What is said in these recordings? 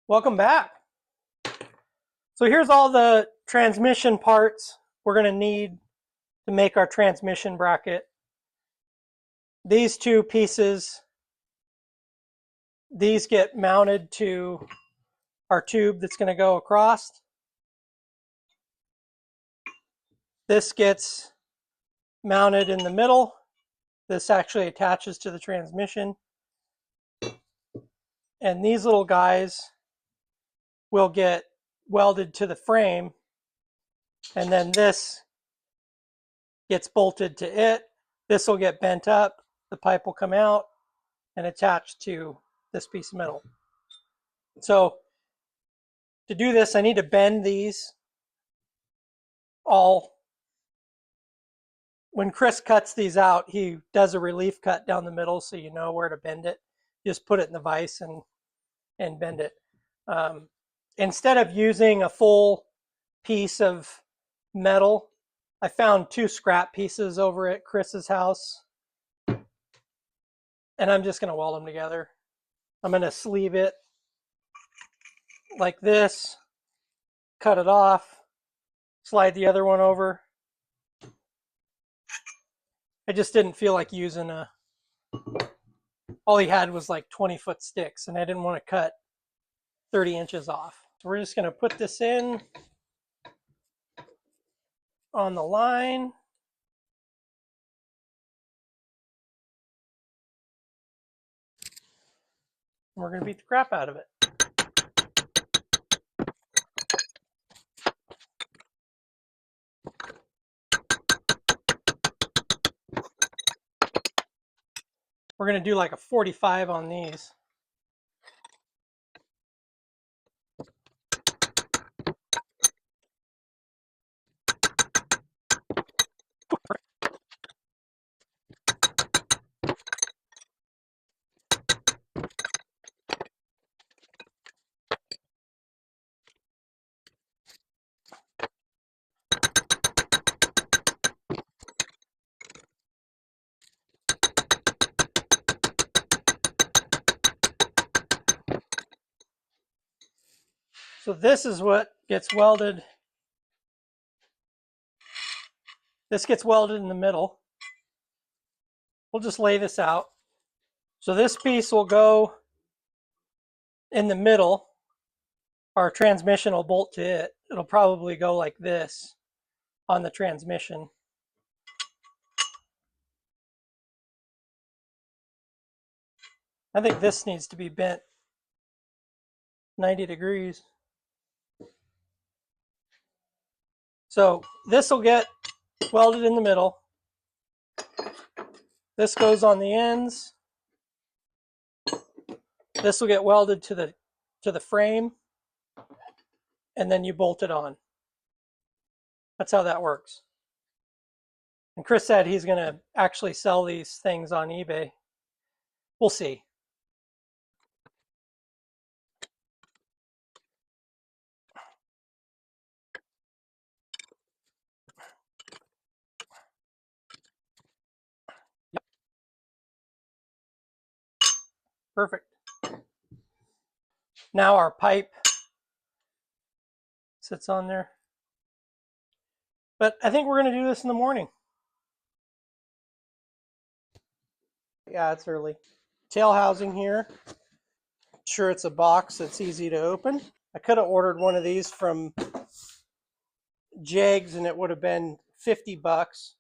Welcome back. So here's all the transmission parts we're going to need to make our transmission bracket. These two pieces, these get mounted to our tube that's going to go across. This gets mounted in the middle. This actually attaches to the transmission. And these little guys will get welded to the frame. And then this gets bolted to it. This will get bent up. The pipe will come out and attach to this piece of metal. So to do this, I need to bend these all. When Chris cuts these out, he does a relief cut down the middle so you know where to bend it. Just put it in the vise and bend it. Instead of using a full piece of metal, I found 2 scrap pieces over at Chris's house, and I'm just going to weld them together. I'm going to sleeve it like this, cut it off, slide the other one over. I just didn't feel like using all he had was like 20-foot sticks, and I didn't want to cut 30 inches off. So we're just going to put this in on the line. And we're going to beat the crap out of it. We're going to do like a 45 on these. So this is what gets welded. This gets welded in the middle. We'll just lay this out. So this piece will go in the middle. Our transmission will bolt to it. It'll probably go like this on the transmission. I think this needs to be bent 90 degrees. So this will get welded in the middle. This goes on the ends. This will get welded to the frame, and then you bolt it on. That's how that works. And Chris said he's going to actually sell these things on eBay. We'll see. Yep. Perfect. Now our pipe sits on there. But I think we're going to do this in the morning. Yeah, it's early. Tail housing here. Sure, it's a box that's easy to open. I could have ordered one of these from Jegs and it would have been $50,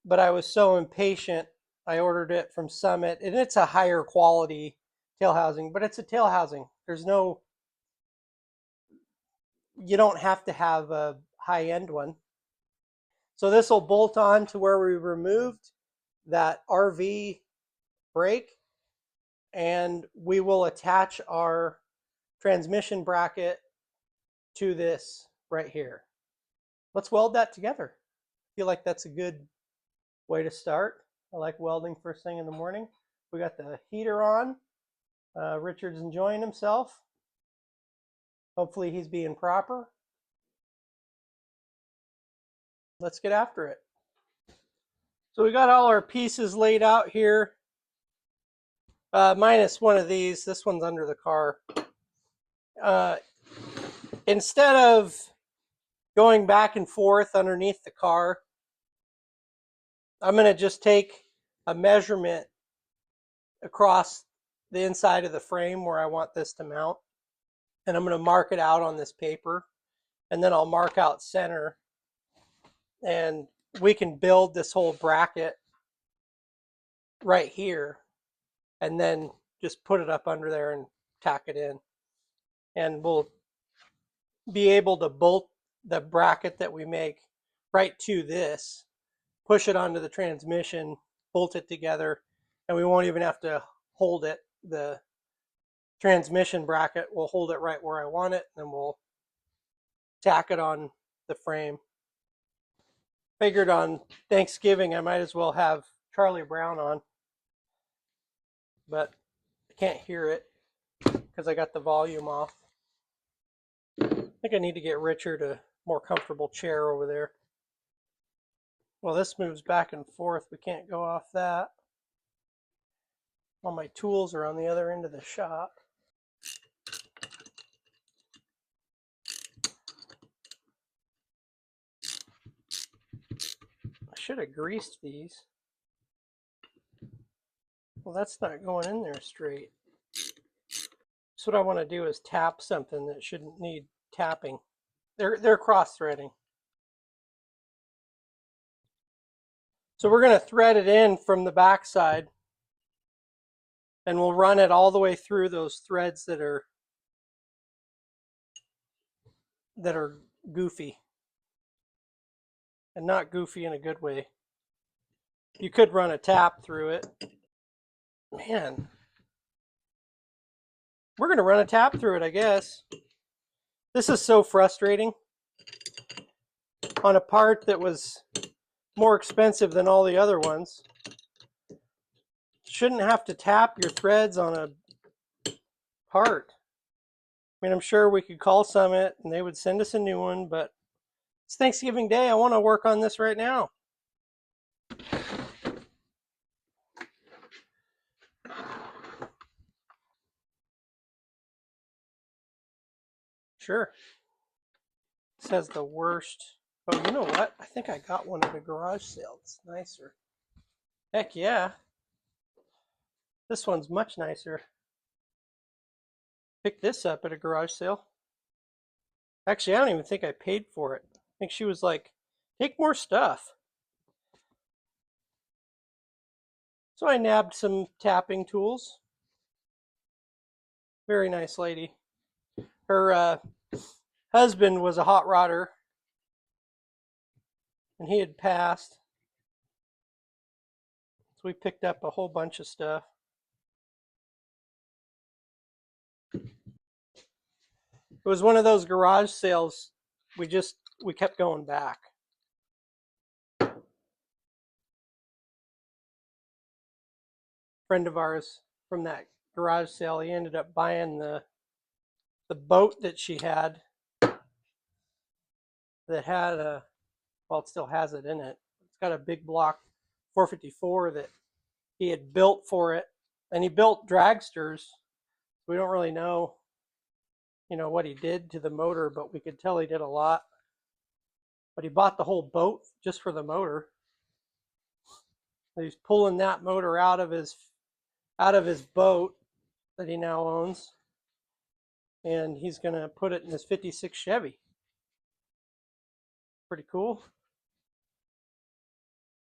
but I was so impatient I ordered it from Summit, and it's a higher quality tail housing, but it's a tail housing. There's no, you don't have to have a high-end one. So this will bolt on to where we removed that RV brake, and we will attach our transmission bracket to this right here. Let's weld that together. I feel like that's a good way to start. I like welding first thing in the morning. We got the heater on. Richard's enjoying himself. Hopefully he's being proper. Let's get after it. So we got all our pieces laid out here, minus one of these. This one's under the car. Instead of going back and forth underneath the car, I'm going to just take a measurement across the inside of the frame where I want this to mount, and I'm going to mark it out on this paper, and then I'll mark out center, and we can build this whole bracket right here, and then just put it up under there and tack it in. And we'll be able to bolt the bracket that we make right to this, push it onto the transmission, bolt it together, and we won't even have to hold it. The transmission bracket will hold it right where I want it, and we'll tack it on the frame. Figured on Thanksgiving I might as well have Charlie Brown on, but I can't hear it because I got the volume off. I think I need to get Richard a more comfortable chair over there. Well, this moves back and forth. We can't go off that. All my tools are on the other end of the shop. I should have greased these. Well, that's not going in there straight. So what I want to do is tap something that shouldn't need tapping. They're cross-threading. So we're going to thread it in from the back side, and we'll run it all the way through those threads that are goofy. And not goofy in a good way. You could run a tap through it. Man. We're going to run a tap through it, I guess. This is so frustrating. On a part that was more expensive than all the other ones. Shouldn't have to tap your threads on a part. I mean, I'm sure we could call Summit and they would send us a new one, but it's Thanksgiving Day. I want to work on this right now. Sure. This has the worst. Oh, you know what? I think I got one at a garage sale. It's nicer. Heck yeah. This one's much nicer. Picked this up at a garage sale. Actually, I don't even think I paid for it. I think she was like, take more stuff. So I nabbed some tapping tools. Very nice lady. Her husband was a hot rodder, and he had passed. So we picked up a whole bunch of stuff. It was one of those garage sales. We kept going back. Friend of ours from that garage sale, he ended up buying the boat that she had that had a, well, it still has it in it. It's got a big block 454 that he had built for it, and he built dragsters. We don't really know, what he did to the motor, but we could tell he did a lot. But he bought the whole boat just for the motor. He's pulling that motor out of his boat that he now owns, and he's going to put it in his 56 Chevy. Pretty cool.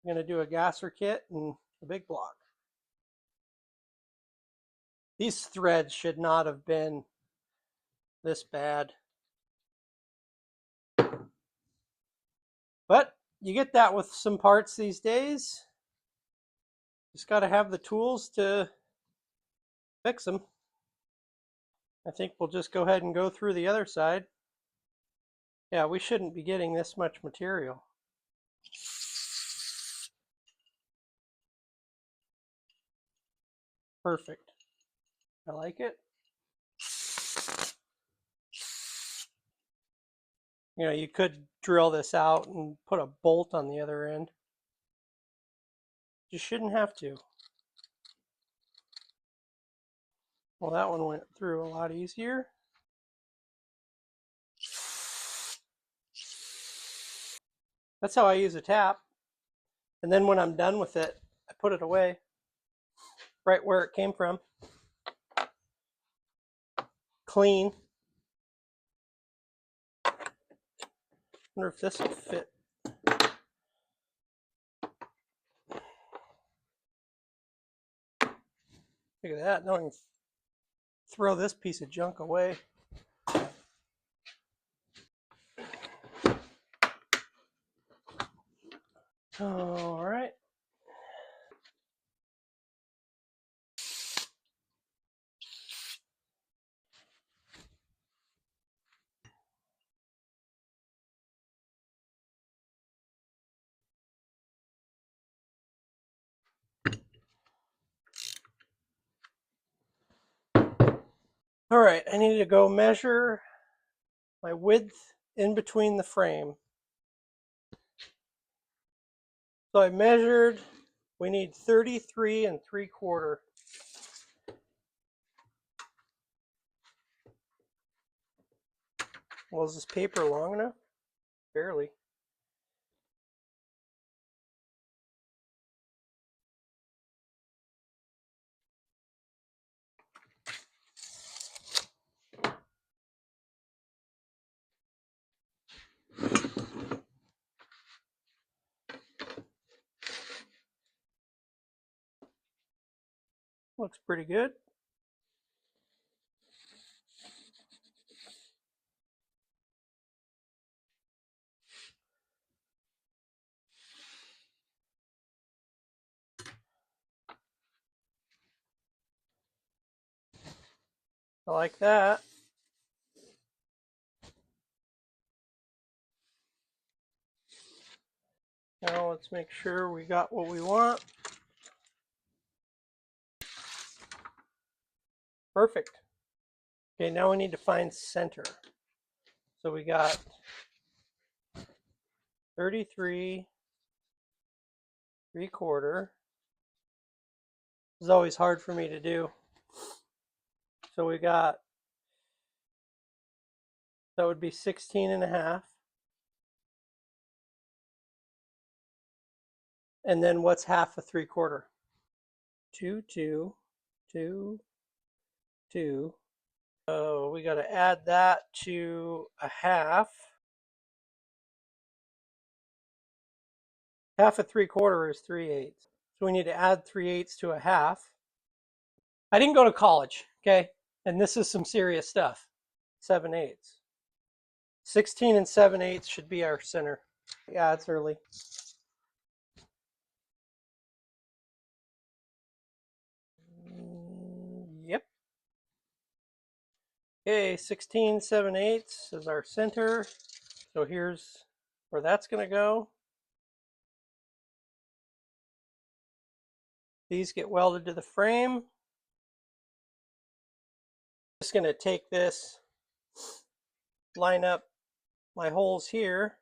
I'm going to do a gasser kit and a big block. These threads should not have been this bad. But you get that with some parts these days. Just got to have the tools to fix them. I think we'll just go ahead and go through the other side. Yeah, we shouldn't be getting this much material. Perfect. I like it. You could drill this out and put a bolt on the other end. You shouldn't have to. Well, that one went through a lot easier. That's how I use a tap. And then when I'm done with it, I put it away right where it came from. Clean. Wonder if this will fit. Look at that. Now I can throw this piece of junk away. All right. All right, I need to go measure my width in between the frame. So I measured, we need 33 3/4. Well, is this paper long enough? Barely. Looks pretty good. I like that. Now let's make sure we got what we want. Perfect. Okay, now we need to find center. So we got 33 3/4. This is always hard for me to do. So we got, that would be 16 1/2. And then what's half of 3/4? 2 2 2 2. So we got to add that to a half. Half of 3/4 is 3/8. So we need to add 3/8 to a half. I didn't go to college, okay? And this is some serious stuff. 7/8. 16 7/8 should be our center. Yeah, it's early. Yep. Okay, 16 7/8 is our center. So here's where that's going to go. These get welded to the frame. Just going to take this, line up my holes here.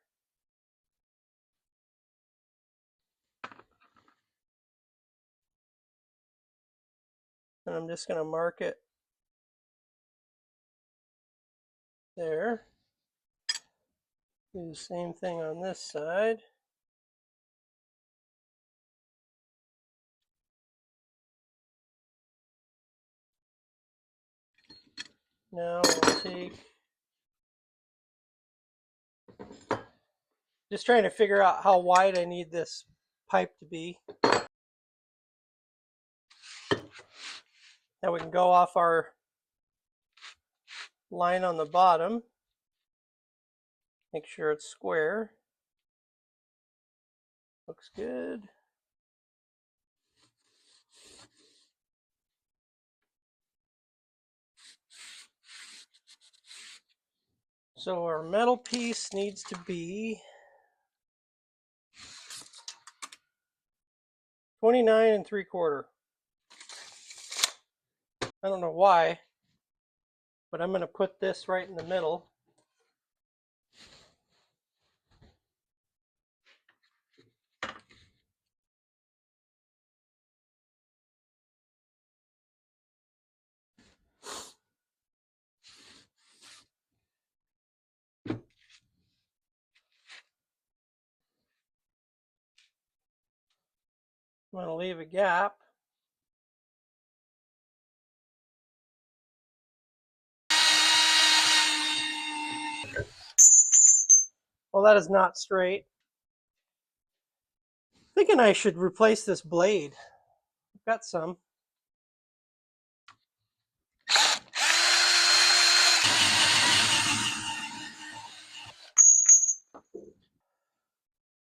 And I'm just going to mark it there. Do the same thing on this side. Now we'll take, just trying to figure out how wide I need this pipe to be. Now we can go off our line on the bottom. Make sure it's square. Looks good. So our metal piece needs to be 29 3/4. I don't know why, but I'm going to put this right in the middle. I'm going to leave a gap. Well, that is not straight. Thinking I should replace this blade. I've got some.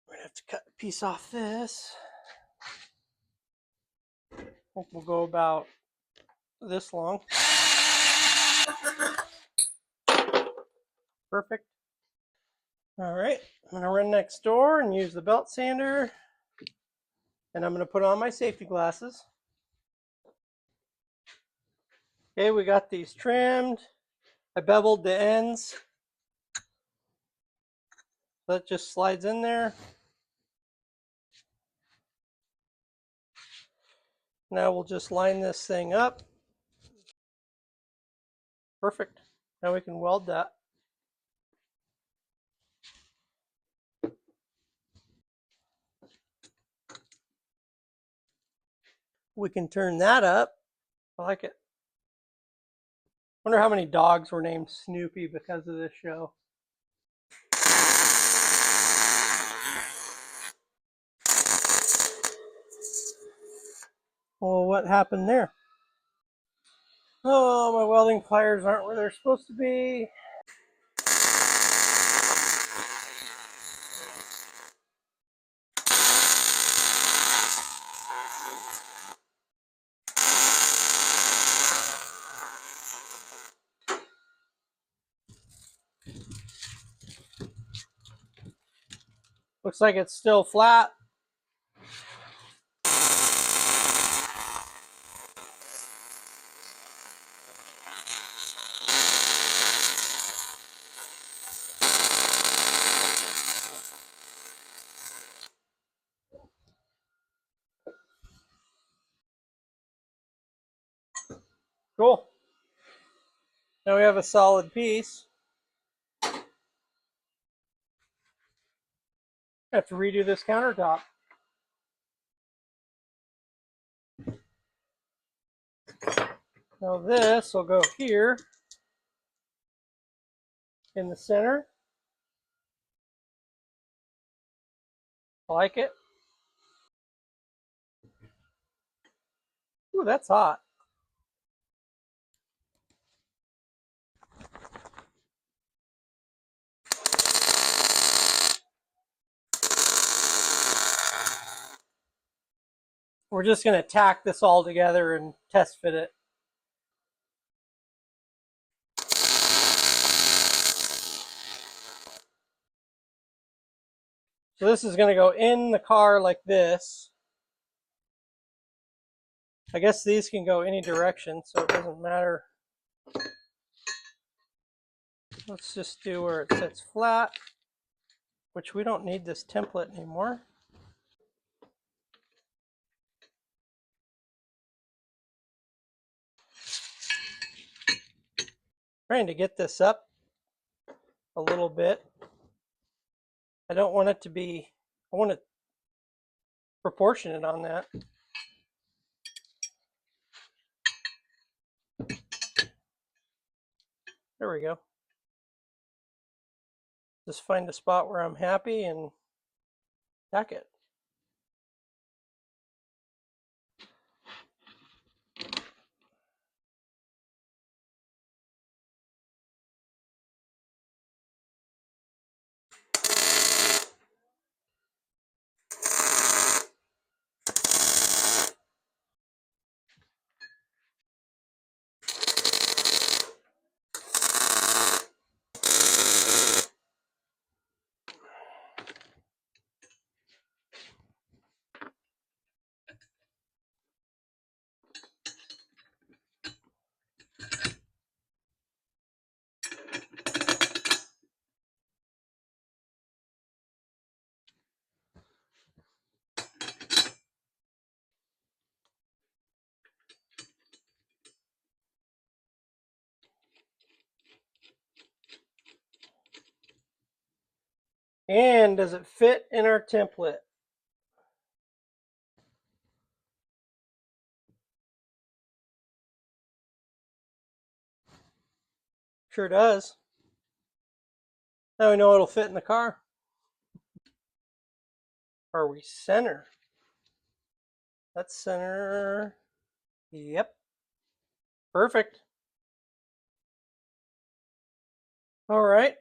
We're gonna have to cut a piece off this. I think we'll go about this long. Perfect. All right, I'm gonna run next door and use the belt sander, and I'm gonna put on my safety glasses. Okay, we got these trimmed. I beveled the ends. That just slides in there. Now we'll just line this thing up. Perfect. Now we can weld that. We can turn that up. I like it. Wonder how many dogs were named Snoopy because of this show. Well, what happened there? Oh, my welding pliers aren't where they're supposed to be. Looks like it's still flat. Cool. Now we have a solid piece. I have to redo this countertop. Now this will go here in the center. I like it. Ooh, that's hot. We're just going to tack this all together and test fit it. So this is going to go in the car like this. I guess these can go any direction, so it doesn't matter. Let's just do where it sits flat, which we don't need this template anymore. Trying to get this up a little bit. I don't want it to be, I want it proportionate on that. There we go. Just find a spot where I'm happy and tack it. And does it fit in our template? Sure does. Now we know it'll fit in the car. Are we center? That's center. Yep. Perfect. All right.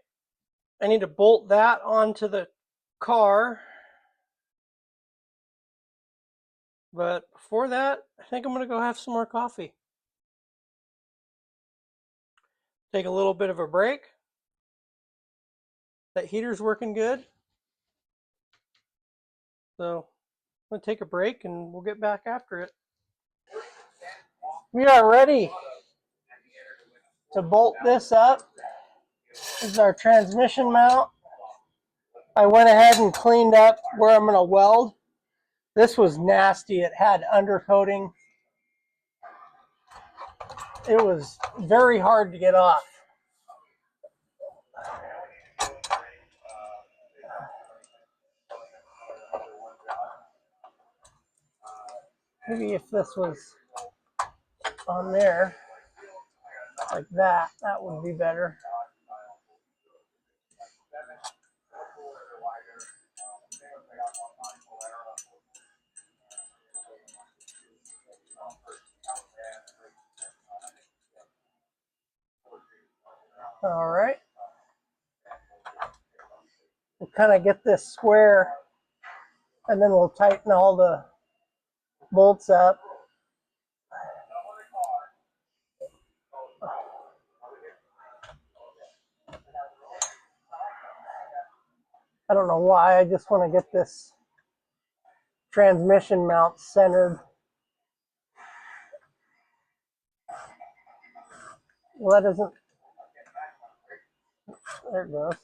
I need to bolt that onto the car. But before that, I think I'm going to go have some more coffee. Take a little bit of a break. That heater's working good. So I'm going to take a break and we'll get back after it. We are ready to bolt this up. This is our transmission mount. I went ahead and cleaned up where I'm going to weld. This was nasty. It had undercoating. It was very hard to get off. Maybe if this was on there like that, that would be better. All right. We'll kind of get this square and then we'll tighten all the bolts up. I don't know why, I just want to get this transmission mount centered. Well, that isn't, there it goes.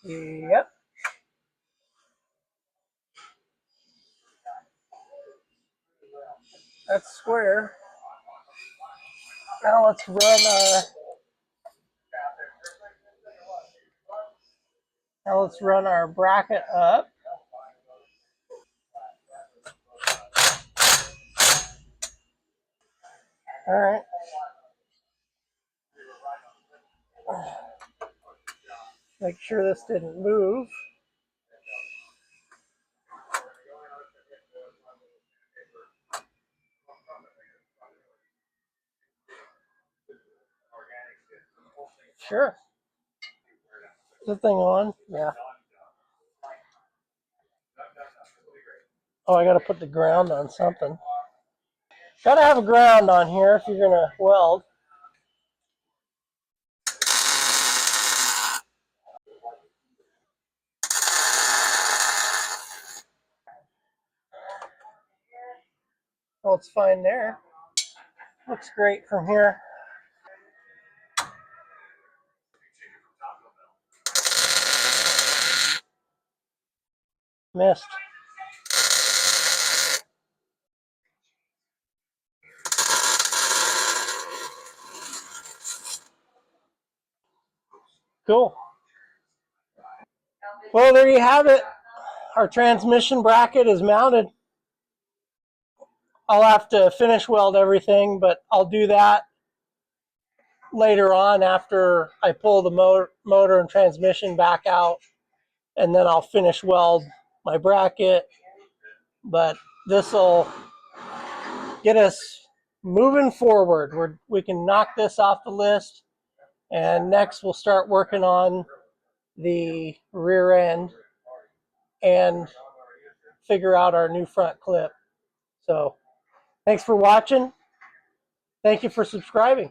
Yep. That's square. Now let's run our bracket up. All right. Make sure this didn't move. Sure. Is the thing on? Yeah. Oh, I got to put the ground on something. Got to have a ground on here if you're going to weld. Well, it's fine there. Looks great from here. Missed. Cool. Well, there you have it. Our transmission bracket is mounted. I'll have to finish weld everything, but I'll do that later on after I pull the motor and transmission back out, and then I'll finish weld my bracket. But this will get us moving forward. We can knock this off the list, and next we'll start working on the rear end and figure out our new front clip. So thanks for watching. Thank you for subscribing.